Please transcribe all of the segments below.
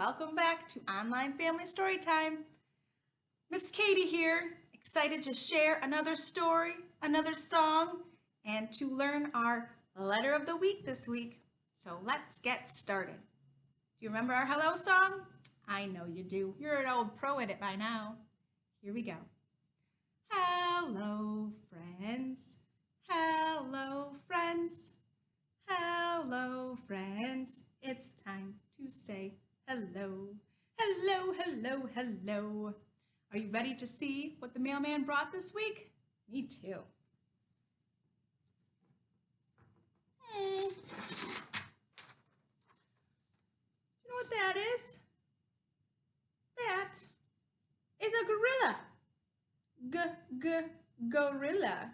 welcome back to Online Family Storytime. Miss Katie here, excited to share another story, another song, and to learn our letter of the week this week. So let's get started. Do you remember our hello song? I know you do. You're an old pro at it by now. Here we go. Hello, friends. Hello, friends. Hello, friends. It's time to say hello. Hello, hello, hello. Are you ready to see what the mailman brought this week? Me too. Do you know what that is? That is a gorilla. Gorilla.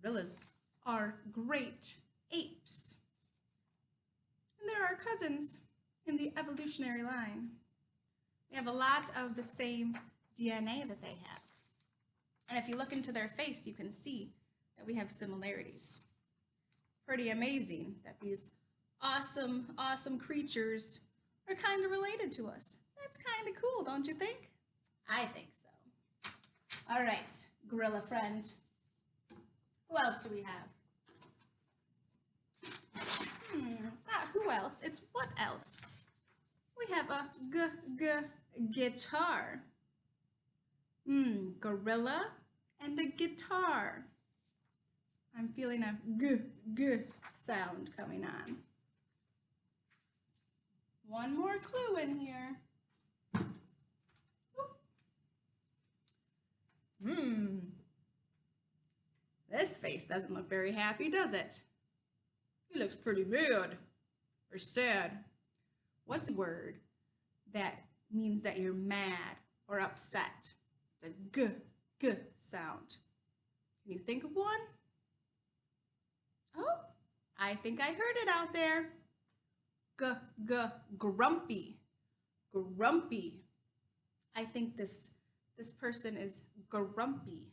Gorillas are great apes. And they're our cousins in the evolutionary line. We have a lot of the same DNA that they have. And if you look into their face, you can see that we have similarities. Pretty amazing that these awesome creatures are kind of related to us. That's kind of cool, don't you think? I think so. All right, gorilla friend. Who else do we have? It's not who else, it's what else. We have a guitar. Gorilla and a guitar. I'm feeling a g sound coming on. One more clue in here. This face doesn't look very happy, does it? He looks pretty mad or sad. What's a word that means that you're mad or upset? It's a g sound. Can you think of one? Oh, I think I heard it out there. Grumpy. Grumpy. I think this person is grumpy.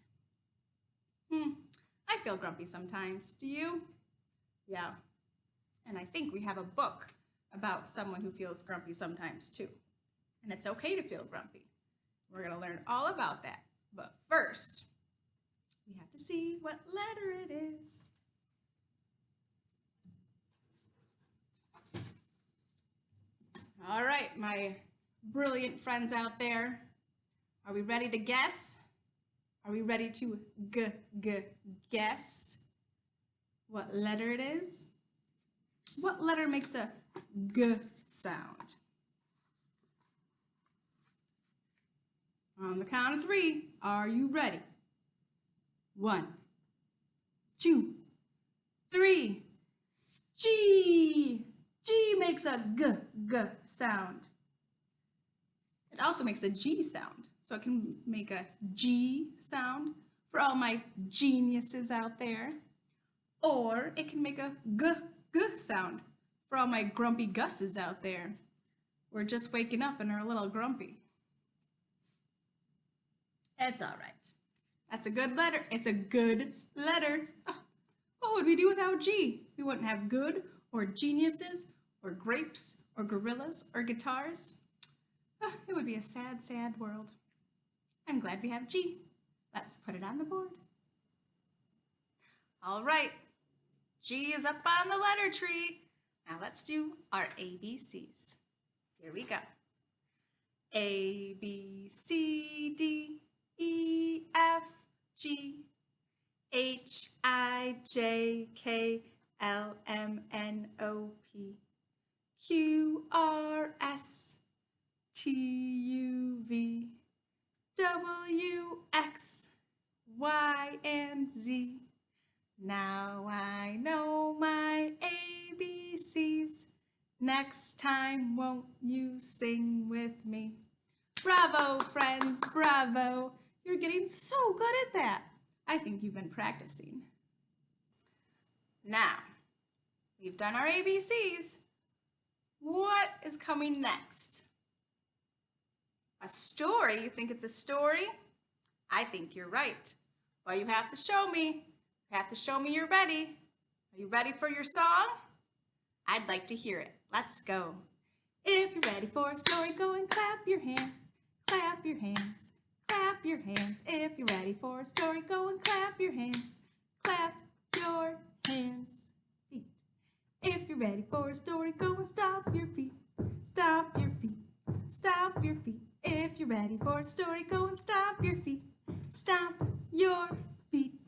I feel grumpy sometimes. Do you? Yeah. And I think we have a book about someone who feels grumpy sometimes too. And it's okay to feel grumpy. We're going to learn all about that. But first, we have to see what letter it is. All right, my brilliant friends out there. Are we ready to guess? Are we ready to guess what letter it is? What letter makes a g sound? On the count of 3, are you ready? 1, 2, 3. G. G makes a g sound. It also makes a G sound. So it can make a G sound for all my geniuses out there. Or it can make a g sound for all my grumpy Gusses out there. We're just waking up and are a little grumpy. It's all right. That's a good letter. It's a good letter. Oh, what would we do without G? We wouldn't have good or geniuses or grapes or gorillas or guitars. Oh, it would be a sad, sad world. I'm glad we have G. Let's put it on the board. All right. G is up on the letter tree. Now let's do our ABCs. Here we go. A, B, C, D, E, F, G, H, I, J, K, L, M, N, O, P, Q, R, S, T, U, V, W, X, Y, and Z. Now I know my ABCs. Next time, won't you sing with me? Bravo, friends, bravo. You're getting so good at that. I think you've been practicing. Now, we've done our ABCs. What is coming next? A story? You think it's a story? I think you're right. Well, you have to show me. You have to show me you're ready. Are you ready for your song? I'd like to hear it. Let's go. If you're ready for a story, go and clap your hands. Clap your hands. Clap your hands. If you're ready for a story, go and clap your hands. Clap your hands. Feet. If you're ready for a story, go and stomp your feet. Stomp your feet. Stomp your feet. If you're ready for a story, go and stomp your feet. Stomp your feet.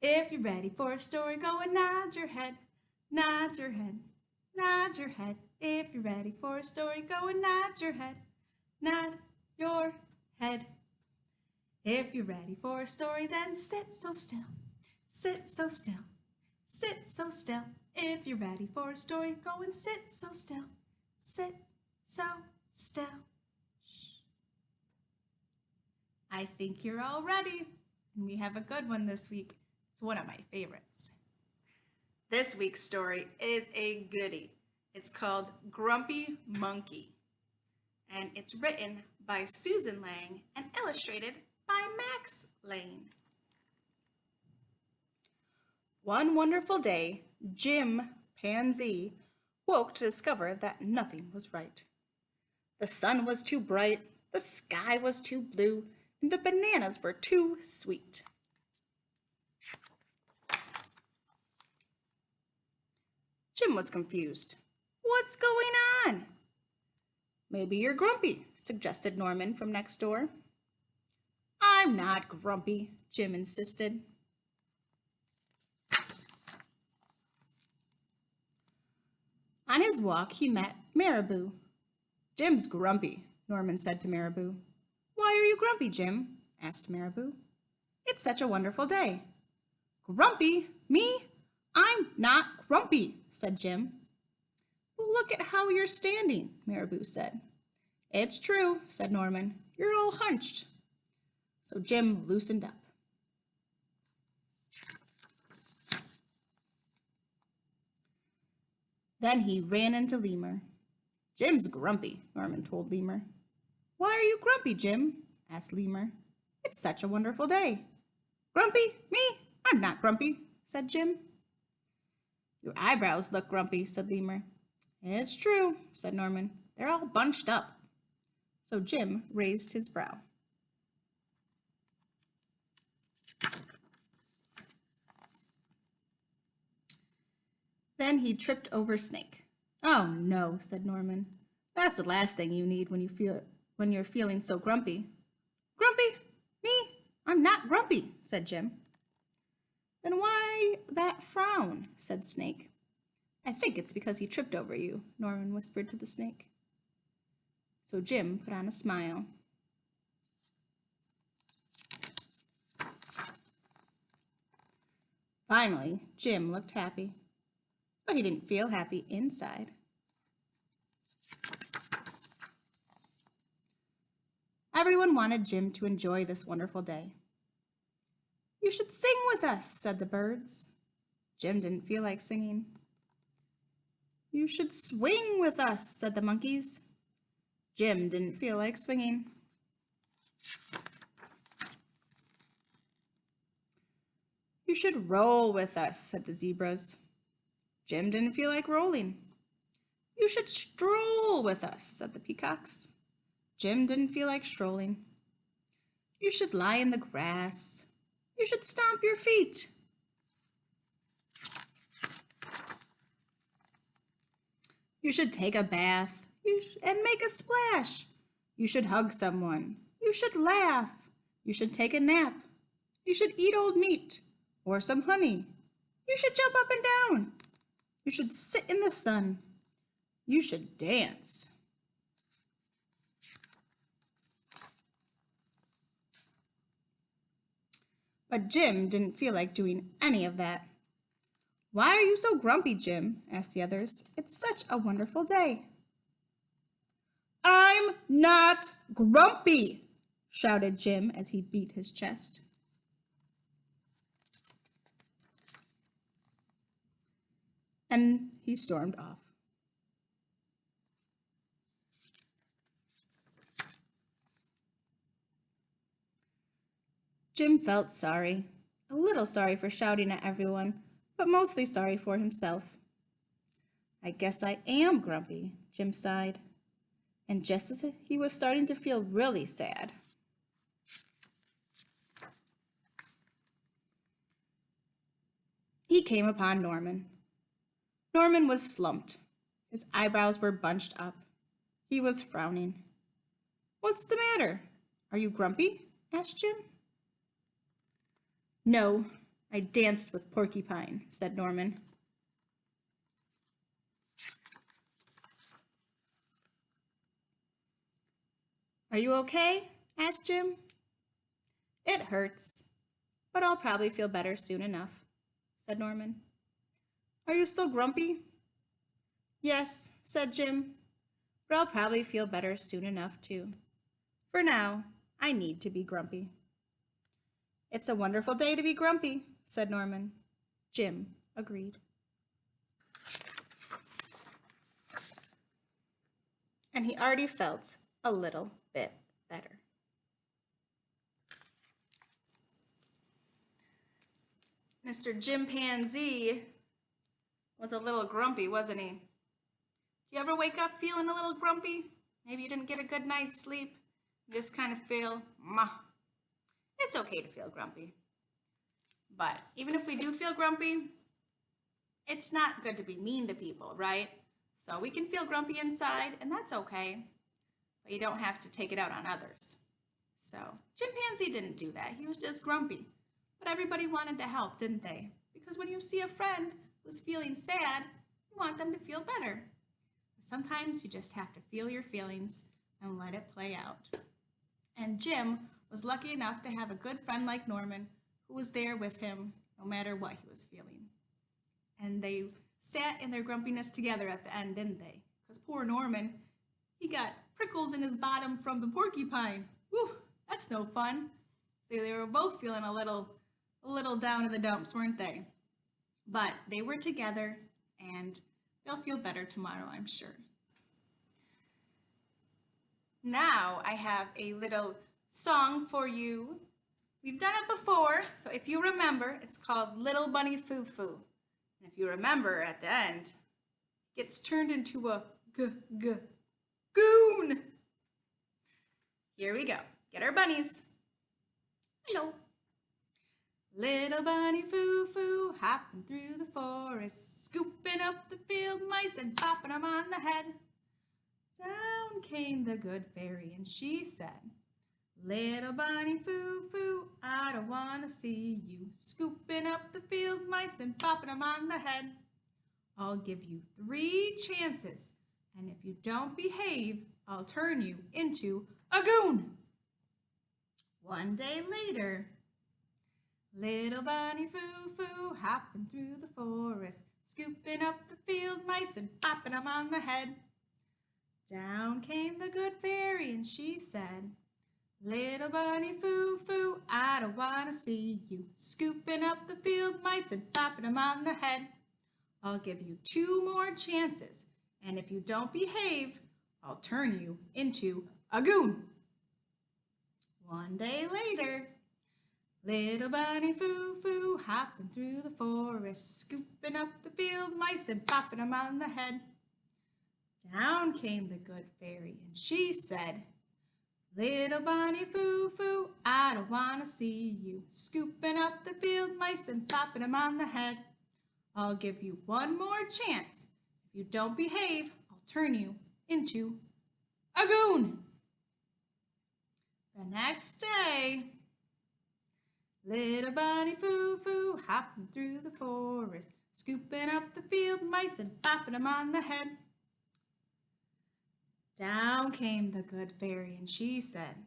If you're ready for a story, go and nod your head. Nod your head. Nod your head. If you're ready for a story, go and nod your head. Nod your head. If you're ready for a story, then sit so still. Sit so still. Sit so still. If you're ready for a story, go and sit so still. Sit so still. Shh. I think you're all ready, and we have a good one this week. It's one of my favorites. This week's story is a goodie. It's called Grumpy Monkey, and it's written by Susan Lang and illustrated by Max Lane. One wonderful day, Jim Pansy woke to discover that nothing was right. The sun was too bright, the sky was too blue, and the bananas were too sweet. Jim was confused. What's going on? Maybe you're grumpy, suggested Norman from next door. I'm not grumpy, Jim insisted. On his walk, he met Marabou. Jim's grumpy, Norman said to Marabou. Why are you grumpy, Jim? Asked Marabou. It's such a wonderful day. Grumpy? Me? I'm not grumpy, said Jim. Look at how you're standing, Marabou said. It's true, said Norman. You're all hunched. So Jim loosened up. Then he ran into Lemur. Jim's grumpy, Norman told Lemur. Why are you grumpy, Jim? Asked Lemur. It's such a wonderful day. Grumpy? Me? I'm not grumpy, said Jim. Your eyebrows look grumpy, said Lemur. It's true, said Norman. They're all bunched up. So Jim raised his brow. Then he tripped over Snake. Oh no, said Norman. That's the last thing you need when you're feeling so grumpy. Grumpy? Me? I'm not grumpy, said Jim. Then why that frown? Said Snake. I think it's because he tripped over you, Norman whispered to the snake. So Jim put on a smile. Finally, Jim looked happy, but he didn't feel happy inside. Everyone wanted Jim to enjoy this wonderful day. You should sing with us, said the birds. Jim didn't feel like singing. You should swing with us, said the monkeys. Jim didn't feel like swinging. You should roll with us, said the zebras. Jim didn't feel like rolling. You should stroll with us, said the peacocks. Jim didn't feel like strolling. You should lie in the grass. You should stomp your feet. You should take a bath and make a splash. You should hug someone. You should laugh. You should take a nap. You should eat old meat or some honey. You should jump up and down. You should sit in the sun. You should dance. But Jim didn't feel like doing any of that. Why are you so grumpy, Jim? Asked the others. It's such a wonderful day. I'm not grumpy, shouted Jim as he beat his chest. And he stormed off. Jim felt sorry, a little sorry for shouting at everyone, but mostly sorry for himself. I guess I am grumpy, Jim sighed. And just as he was starting to feel really sad, he came upon Norman. Norman was slumped. His eyebrows were bunched up. He was frowning. "What's the matter? Are you grumpy?" asked Jim. "No, I danced with Porcupine," said Norman. "Are you okay?" asked Jim. "It hurts, but I'll probably feel better soon enough," said Norman. "Are you still grumpy?" "Yes," said Jim, "but I'll probably feel better soon enough too. For now, I need to be grumpy." "It's a wonderful day to be grumpy," said Norman. Jim agreed. And he already felt a little bit better. Mr. Chimpanzee was a little grumpy, wasn't he? Do you ever wake up feeling a little grumpy? Maybe you didn't get a good night's sleep. You just kind of feel, it's okay to feel grumpy. But even if we do feel grumpy, it's not good to be mean to people, right? So we can feel grumpy inside, and that's okay. But you don't have to take it out on others. So Chimpanzee didn't do that. He was just grumpy. But everybody wanted to help, didn't they? Because when you see a friend who's feeling sad, you want them to feel better. Sometimes you just have to feel your feelings and let it play out. And Jim was lucky enough to have a good friend like Norman who was there with him no matter what he was feeling. And they sat in their grumpiness together at the end, didn't they? Because poor Norman, he got prickles in his bottom from the porcupine. Whew, that's no fun. So they were both feeling a little down in the dumps, weren't they? But they were together, and they'll feel better tomorrow, I'm sure. Now I have a little song for you. We've done it before, so if you remember, it's called Little Bunny Foo Foo. And if you remember at the end, it gets turned into a goon. Here we go. Get our bunnies. Hello. Little bunny foo foo, hopping through the forest, scooping up the field mice and popping them on the head. Down came the good fairy and she said, "Little bunny foo foo, I don't want to see you scooping up the field mice and popping them on the head. I'll give you 3 chances, and if you don't behave, I'll turn you into a goon." One day later, little bunny foo foo, hopping through the forest, scooping up the field mice and popping them on the head. Down came the good fairy and she said, "Little bunny foo foo, I don't want to see you scooping up the field mice and popping them on the head. I'll give you 2 more chances, and if you don't behave, I'll turn you into a goon." One day later, little bunny foo foo, hopping through the forest, scooping up the field mice and popping them on the head. Down came the good fairy and she said, "Little bunny foo foo, I don't want to see you scooping up the field mice and popping them on the head. I'll give you 1 more chance. If you don't behave, I'll turn you into a goon." The next day, little bunny foo foo, hopping through the forest, scooping up the field mice and popping them on the head. Down came the good fairy and she said,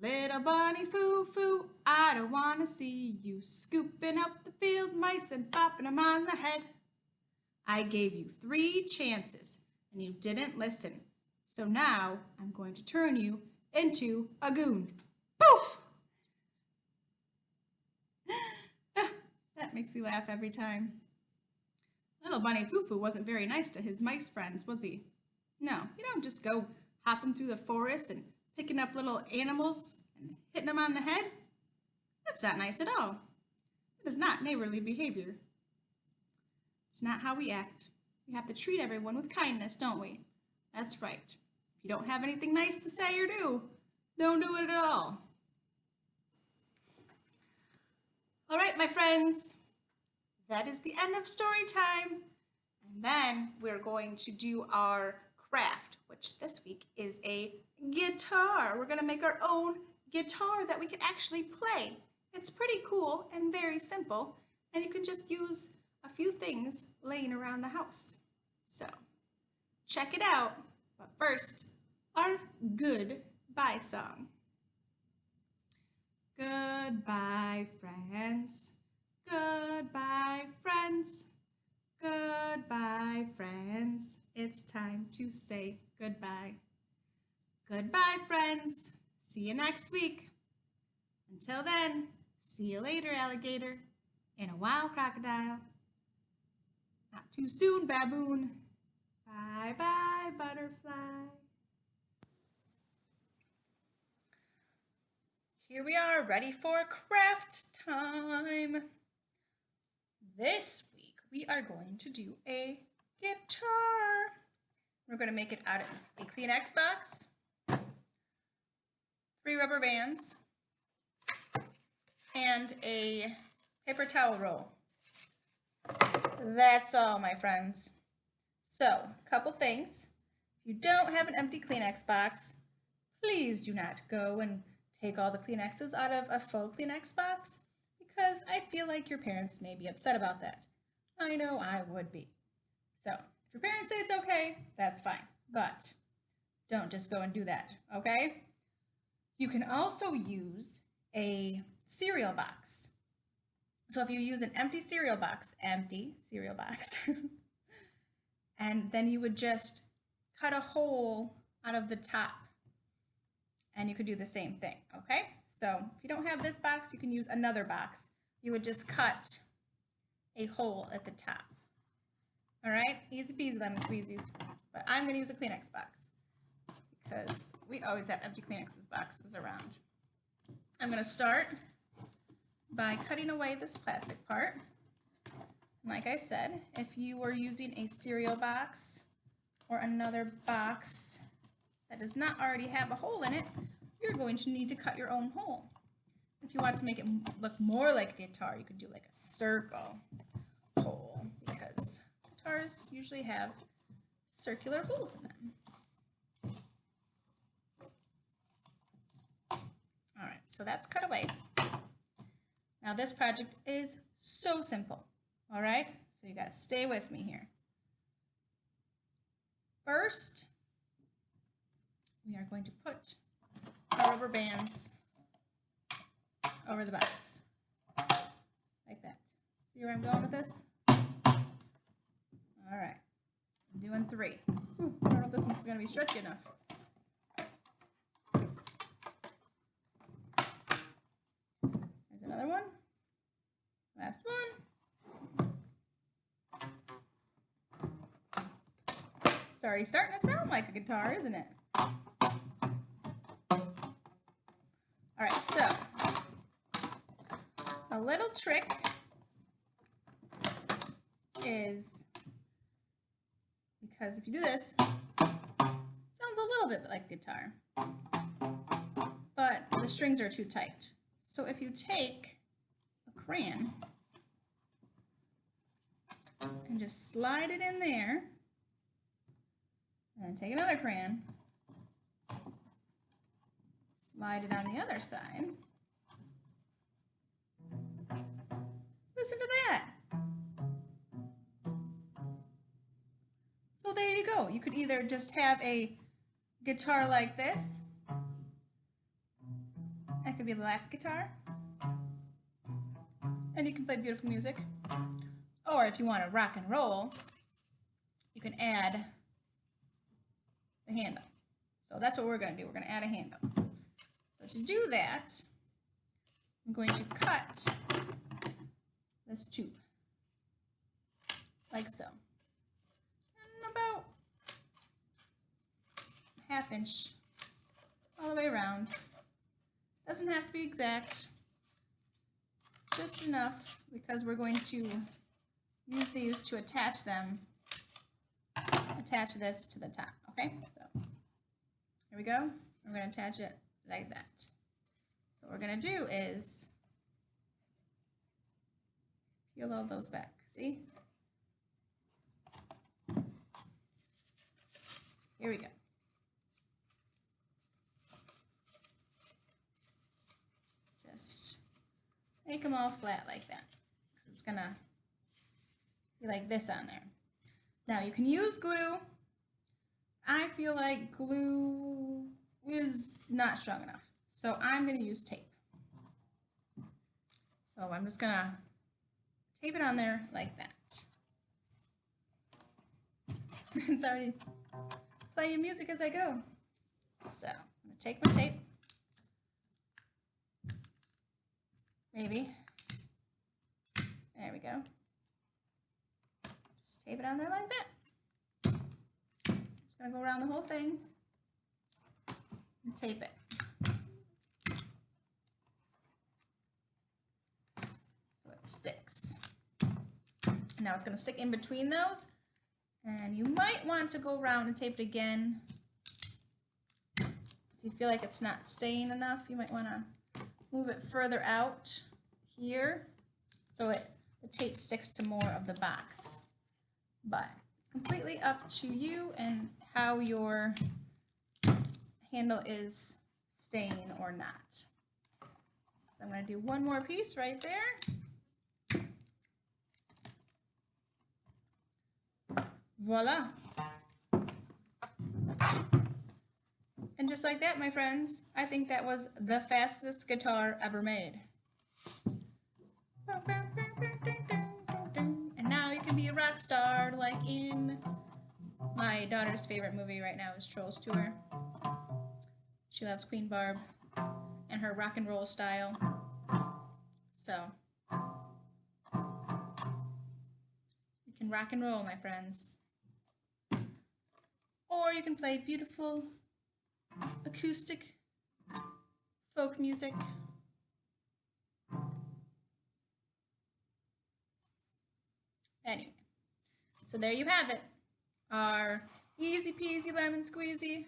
"Little bunny foo foo, I don't want to see you scooping up the field mice and popping them on the head. I gave you 3 chances and you didn't listen. So now I'm going to turn you into a goon." Poof! That makes me laugh every time. Little bunny foo foo wasn't very nice to his mice friends, was he? No, you don't just go hopping through the forest and picking up little animals and hitting them on the head. That's not nice at all. It is not neighborly behavior. It's not how we act. We have to treat everyone with kindness, don't we? That's right. If you don't have anything nice to say or do, don't do it at all. All right, my friends, that is the end of story time. And then we're going to do our craft, which this week is a guitar. We're going to make our own guitar that we can actually play. It's pretty cool and very simple, and you can just use a few things laying around the house. So check it out. But first, our goodbye song. Goodbye, friends. Goodbye, friends. Goodbye, friends. It's time to say goodbye. Goodbye, friends. See you next week. Until then, see you later, alligator, and a wild crocodile. Not too soon, baboon. Bye-bye, butterfly. Here we are, ready for craft time. This week, we are going to do a guitar. We're going to make it out of a Kleenex box, 3 rubber bands, and a paper towel roll. That's all, my friends. So, a couple things. If you don't have an empty Kleenex box, please do not go and take all the Kleenexes out of a faux Kleenex box, because I feel like your parents may be upset about that. I know I would be. So, if your parents say it's okay, that's fine. But don't just go and do that, okay? You can also use a cereal box. So if you use an empty cereal box, and then you would just cut a hole out of the top, and you could do the same thing, okay? So if you don't have this box, you can use another box. You would just cut a hole at the top. All right, easy peasy lemon squeezies. But I'm gonna use a Kleenex box because we always have empty Kleenex boxes around. I'm gonna start by cutting away this plastic part. Like I said, if you were using a cereal box or another box that does not already have a hole in it, you're going to need to cut your own hole. If you want to make it look more like a guitar, you could do like a circle hole, because guitars usually have circular holes in them. All right, so that's cut away. Now this project is so simple, all right? So you gotta stay with me here. First, we are going to put our rubber bands over the box, like that. See where I'm going with this? All right, I'm doing 3. Ooh, I don't know if this one's gonna be stretchy enough. There's another one. Last one. It's already starting to sound like a guitar, isn't it? All right, so a little trick is, because if you do this, it sounds a little bit like guitar, but the strings are too tight. So if you take a crayon and just slide it in there, and then take another crayon, slide it on the other side. Listen to that. So there you go. You could either just have a guitar like this. That could be a lap guitar. And you can play beautiful music. Or if you want to rock and roll, you can add the handle. So that's what we're going to do. We're going to add a handle. So to do that, I'm going to cut this tube like so, and about a 1/2 inch all the way around. Doesn't have to be exact, just enough, because we're going to use these to attach them attach this to the top, okay? So here we go. We're going to attach it like that. So what we're going to do is peel all those back, see? Here we go. Just make them all flat like that, because it's going to be like this on there. Now you can use glue. I feel like glue is not strong enough, so I'm going to use tape. So I'm just going to tape it on there like that. It's already playing music as I go. So I'm going to take my tape. Maybe. There we go. Just tape it on there like that. Just going to go around the whole thing and tape it. So it sticks. Now it's going to stick in between those. And you might want to go around and tape it again. If you feel like it's not staying enough, you might want to move it further out here so the tape sticks to more of the box. But it's completely up to you and how your handle is staying or not. So I'm going to do one more piece right there. Voila! And just like that, my friends, I think that was the fastest guitar ever made. And now you can be a rock star, like in my daughter's favorite movie right now is Trolls 2. She loves Queen Barb and her rock and roll style. So you can rock and roll, my friends. Or you can play beautiful acoustic folk music. Anyway, so there you have it. Our easy peasy lemon squeezy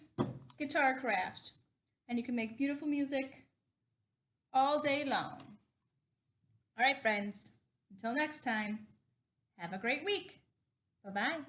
guitar craft. And you can make beautiful music all day long. All right, friends, until next time, have a great week. Bye-bye.